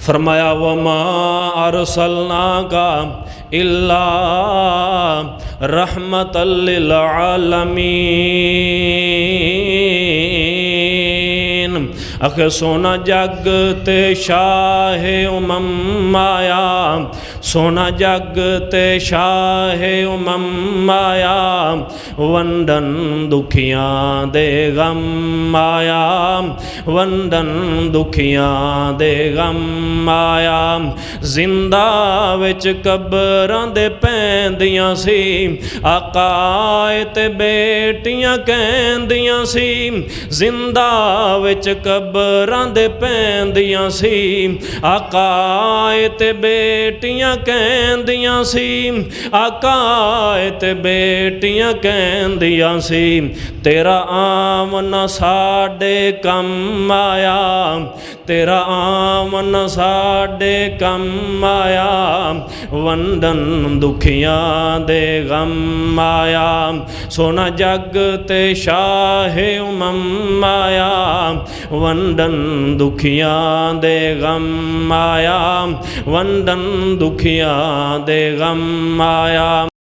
फरमाया वमा अरसलनाका इल्ला रहमतल लिल आलमीन। आखे सोना जग ते शाहे उमम आया, सोना जग ते शाहे उमम आया, वंडन दुखियां दे गम आया, वंडन दुखियां दे गम आया। जिंदा विच कबरां दे पैंदियां सी, आकाए ते बेटियां कहंदियां सी। जिंदा विच कबरां दे पैंदियां सी, आकाए ते बेटियां कहंदियां सी, आकाए ते बेटियां कहंदियां सी। तेरा आमना साडे कम आया, तेरा आमना साडे कम आया, वंडन दुखियां दे गम आया। सोना जग ते शाहे उमम आया, वंडन दुखियां दे गम आया, वंडन दुखियां दे गम आया।